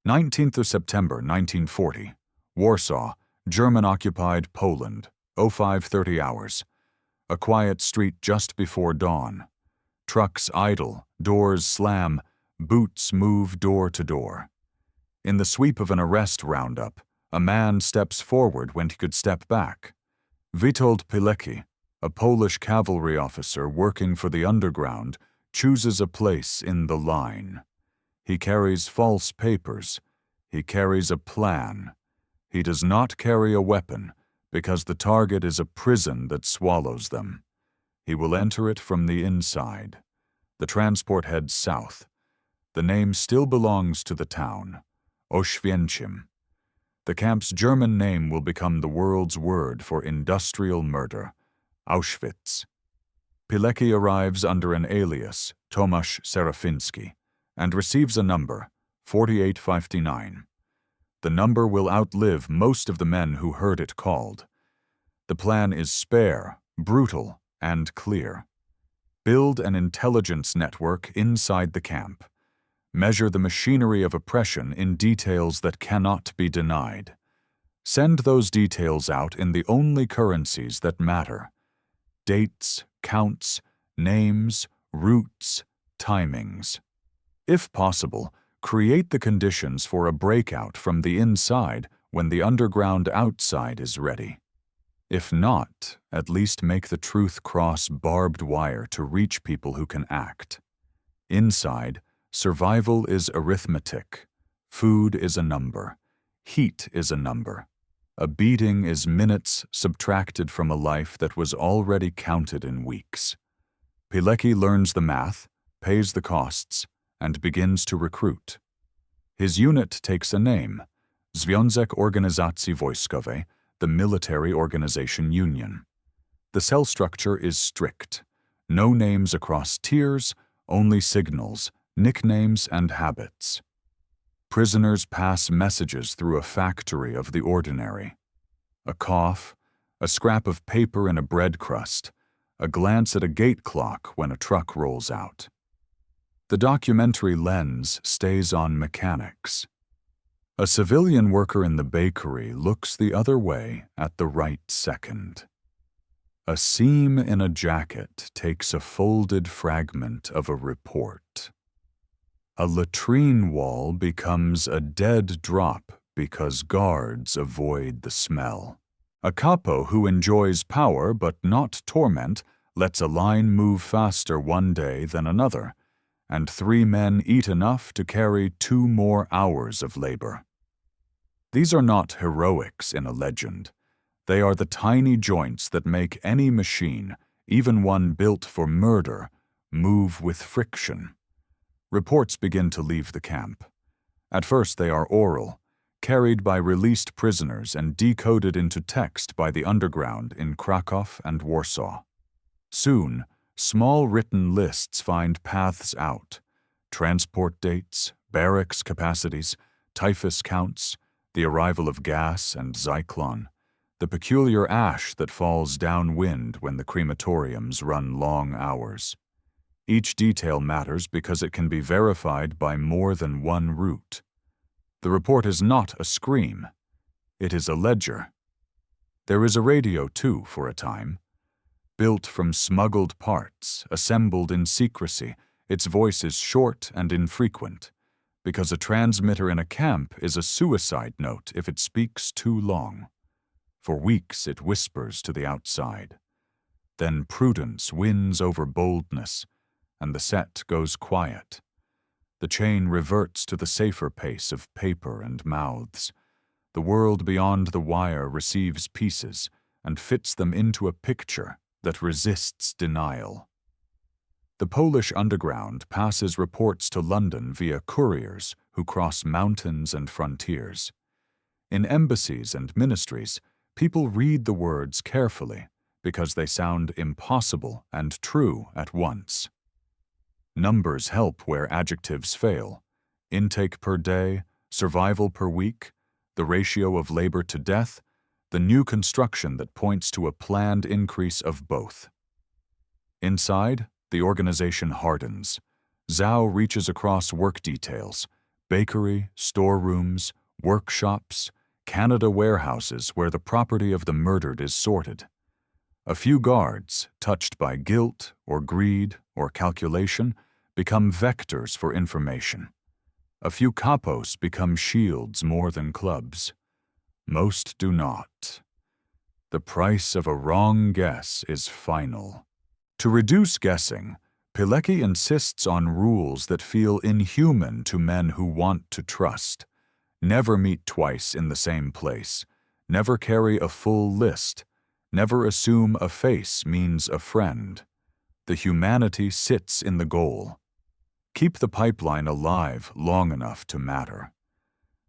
19th of September 1940, Warsaw, German-occupied Poland, 05:30 hours. A quiet street just before dawn. Trucks idle, doors slam, boots move door to door. In the sweep of an arrest roundup, a man steps forward when he could step back. Witold Pilecki, a Polish cavalry officer working for the underground, chooses a place in the line. He carries false papers. He carries a plan. He does not carry a weapon because the target is a prison that swallows them. He will enter it from the inside. The transport heads south. The name still belongs to the town, Auschwitz. The camp's German name will become the world's word for industrial murder, Auschwitz. Pilecki arrives under an alias, Tomasz Serafiński, and receives a number, 4859. The number will outlive most of the men who heard it called. The plan is spare, brutal, and clear. Build an intelligence network inside the camp. Measure the machinery of oppression in details that cannot be denied. Send those details out in the only currencies that matter: dates, counts, names, routes, timings. If possible, create the conditions for a breakout from the inside when the underground outside is ready. If not, at least make the truth cross barbed wire to reach people who can act. Inside, survival is arithmetic. Food is a number. Heat is a number. A beating is minutes subtracted from a life that was already counted in weeks. Pilecki learns the math, pays the costs, and begins to recruit. His unit takes a name, Związek Organizacji Wojskowej, the Military Organization Union. The cell structure is strict. No names across tiers, only signals, nicknames, and habits. Prisoners pass messages through a factory of the ordinary. A cough, a scrap of paper in a bread crust, a glance at a gate clock when a truck rolls out. The documentary lens stays on mechanics. A civilian worker in the bakery looks the other way at the right second. A seam in a jacket takes a folded fragment of a report. A latrine wall becomes a dead drop because guards avoid the smell. A capo who enjoys power but not torment lets a line move faster one day than another, and 3 men eat enough to carry 2 more hours of labor. These are not heroics in a legend. They are the tiny joints that make any machine, even one built for murder, move with friction. Reports begin to leave the camp. At first they are oral, carried by released prisoners and decoded into text by the underground in Krakow and Warsaw. Soon, small written lists find paths out: transport dates, barracks capacities, typhus counts, the arrival of gas and Zyklon, the peculiar ash that falls downwind when the crematoriums run long hours. Each detail matters because it can be verified by more than one route. The report is not a scream. It is a ledger. There is a radio, too, for a time. Built from smuggled parts, assembled in secrecy, its voice is short and infrequent, because a transmitter in a camp is a suicide note if it speaks too long. For weeks it whispers to the outside. Then prudence wins over boldness, and the set goes quiet. The chain reverts to the safer pace of paper and mouths. The world beyond the wire receives pieces and fits them into a picture that resists denial. The Polish underground passes reports to London via couriers who cross mountains and frontiers. In embassies and ministries, people read the words carefully because they sound impossible and true at once. Numbers help where adjectives fail. Intake per day, survival per week, the ratio of labor to death, the new construction that points to a planned increase of both. Inside, the organization hardens. Zhao reaches across work details, bakery, storerooms, workshops, Canada warehouses where the property of the murdered is sorted. A few guards, touched by guilt or greed or calculation, become vectors for information. A few capos become shields more than clubs. Most do not. The price of a wrong guess is final. To reduce guessing, Pilecki insists on rules that feel inhuman to men who want to trust. Never meet twice in the same place. Never carry a full list. Never assume a face means a friend. The humanity sits in the goal. Keep the pipeline alive long enough to matter.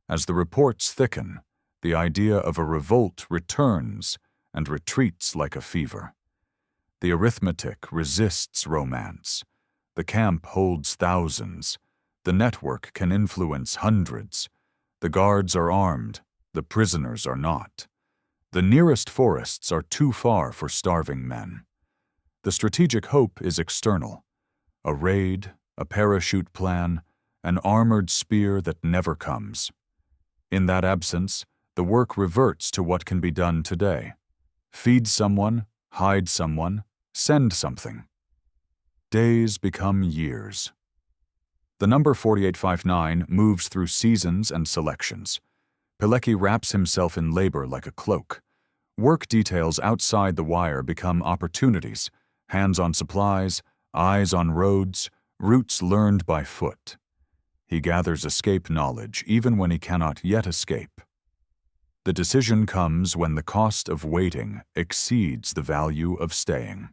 As the reports thicken, the idea of a revolt returns and retreats like a fever. The arithmetic resists romance. The camp holds thousands. The network can influence hundreds. The guards are armed. The prisoners are not. The nearest forests are too far for starving men. The strategic hope is external. A raid, a parachute plan, an armored spear that never comes. In that absence, the work reverts to what can be done today. Feed someone, hide someone, send something. Days become years. The number 4859 moves through seasons and selections. Pilecki wraps himself in labor like a cloak. Work details outside the wire become opportunities, hands on supplies, eyes on roads, routes learned by foot. He gathers escape knowledge even when he cannot yet escape. The decision comes when the cost of waiting exceeds the value of staying.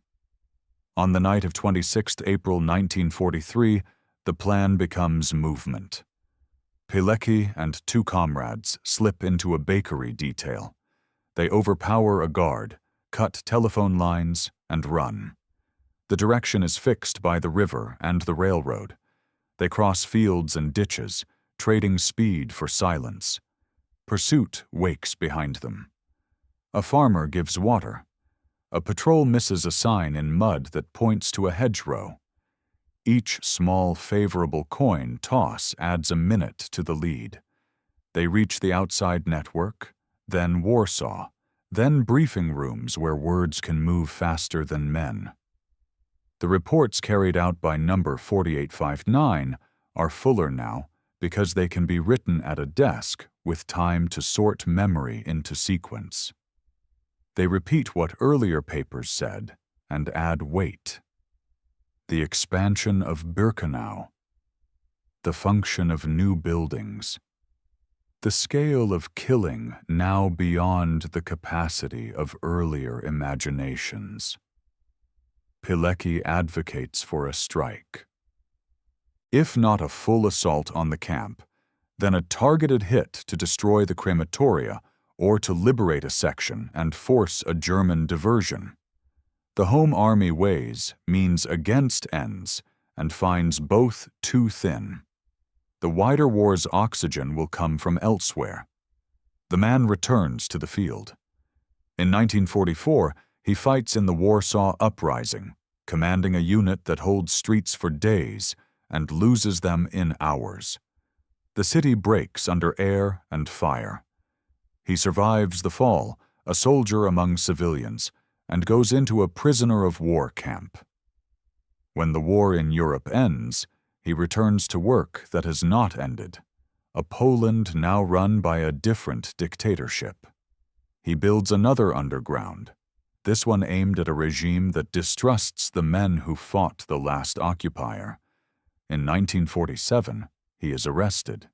On the night of 26 April 1943, the plan becomes movement. Pilecki and two comrades slip into a bakery detail. They overpower a guard, cut telephone lines, and run. The direction is fixed by the river and the railroad. They cross fields and ditches, trading speed for silence. Pursuit wakes behind them. A farmer gives water. A patrol misses a sign in mud that points to a hedgerow. Each small, favorable coin toss adds a minute to the lead. They reach the outside network, then Warsaw, then briefing rooms where words can move faster than men. The reports carried out by number 4859 are fuller now because they can be written at a desk with time to sort memory into sequence. They repeat what earlier papers said and add weight. The expansion of Birkenau, the function of new buildings, the scale of killing now beyond the capacity of earlier imaginations. Pilecki advocates for a strike. If not a full assault on the camp, then a targeted hit to destroy the crematoria or to liberate a section and force a German diversion. The Home Army weighs, means against ends, and finds both too thin. The wider war's oxygen will come from elsewhere. The man returns to the field. In 1944, he fights in the Warsaw Uprising, commanding a unit that holds streets for days and loses them in hours. The city breaks under air and fire. He survives the fall, a soldier among civilians, and goes into a prisoner of war camp. When the war in Europe ends, he returns to work that has not ended, a Poland now run by a different dictatorship. He builds another underground, this one aimed at a regime that distrusts the men who fought the last occupier. In 1947, he is arrested.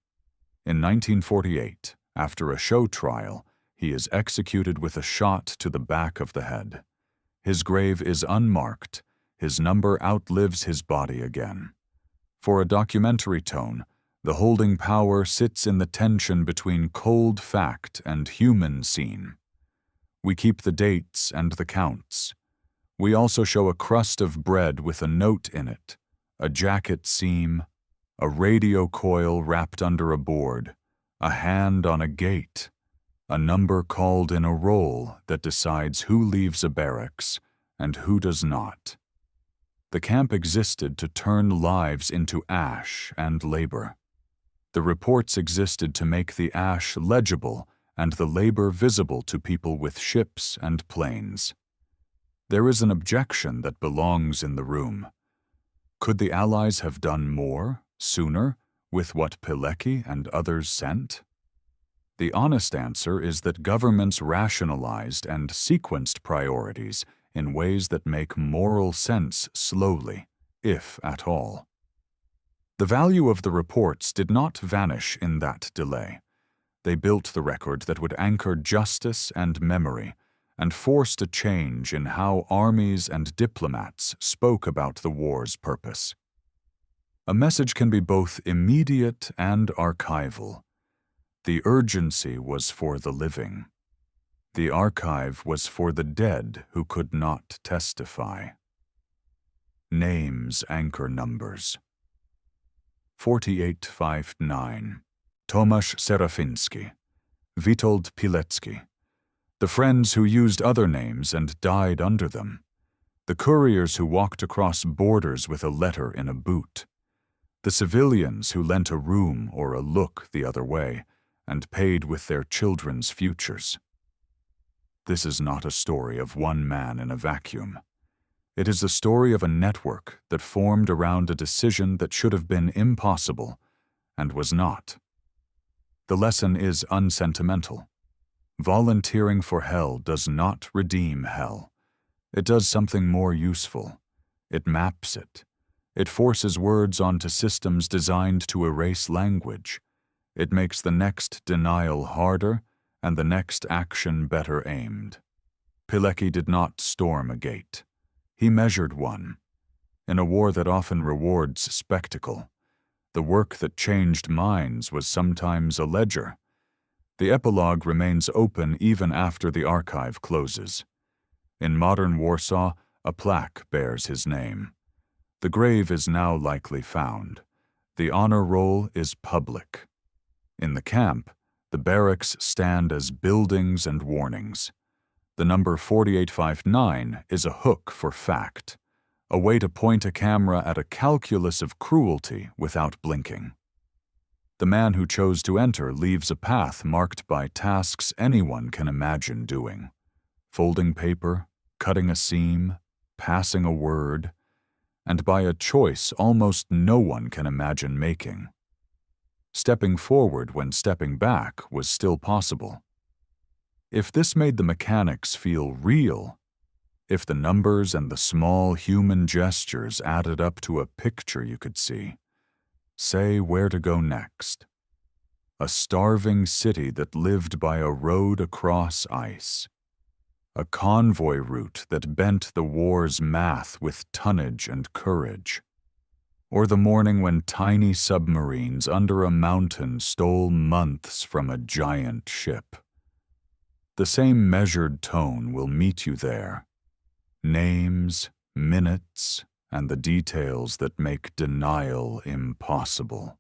In 1948, after a show trial, he is executed with a shot to the back of the head. His grave is unmarked. His number outlives his body again. For a documentary tone, the holding power sits in the tension between cold fact and human scene. We keep the dates and the counts. We also show a crust of bread with a note in it, a jacket seam, a radio coil wrapped under a board, a hand on a gate, a number called in a roll that decides who leaves a barracks and who does not. The camp existed to turn lives into ash and labor. The reports existed to make the ash legible and the labor visible to people with ships and planes. There is an objection that belongs in the room. Could the Allies have done more, sooner, with what Pilecki and others sent? The honest answer is that governments rationalized and sequenced priorities in ways that make moral sense slowly, if at all. The value of the reports did not vanish in that delay. They built the record that would anchor justice and memory, and forced a change in how armies and diplomats spoke about the war's purpose. A message can be both immediate and archival. The urgency was for the living. The archive was for the dead who could not testify. Names anchor numbers. 4859. Tomasz Serafiński. Witold Pilecki. The friends who used other names and died under them. The couriers who walked across borders with a letter in a boot. The civilians who lent a room or a look the other way and paid with their children's futures. This is not a story of one man in a vacuum. It is the story of a network that formed around a decision that should have been impossible and was not. The lesson is unsentimental. Volunteering for hell does not redeem hell. It does something more useful. It maps it. It forces words onto systems designed to erase language. It makes the next denial harder and the next action better aimed. Pilecki did not storm a gate. He measured one. In a war that often rewards spectacle, the work that changed minds was sometimes a ledger. The epilogue remains open even after the archive closes. In modern Warsaw, a plaque bears his name. The grave is now likely found. The honor roll is public. In the camp, the barracks stand as buildings and warnings. The number 4859 is a hook for fact, a way to point a camera at a calculus of cruelty without blinking. The man who chose to enter leaves a path marked by tasks anyone can imagine doing. Folding paper, cutting a seam, passing a word, and by a choice almost no one can imagine making. Stepping forward when stepping back was still possible. If this made the mechanics feel real, if the numbers and the small human gestures added up to a picture you could see, say where to go next. A starving city that lived by a road across ice. A convoy route that bent the war's math with tonnage and courage. Or the morning when tiny submarines under a mountain stole months from a giant ship. The same measured tone will meet you there. Names, minutes, and the details that make denial impossible.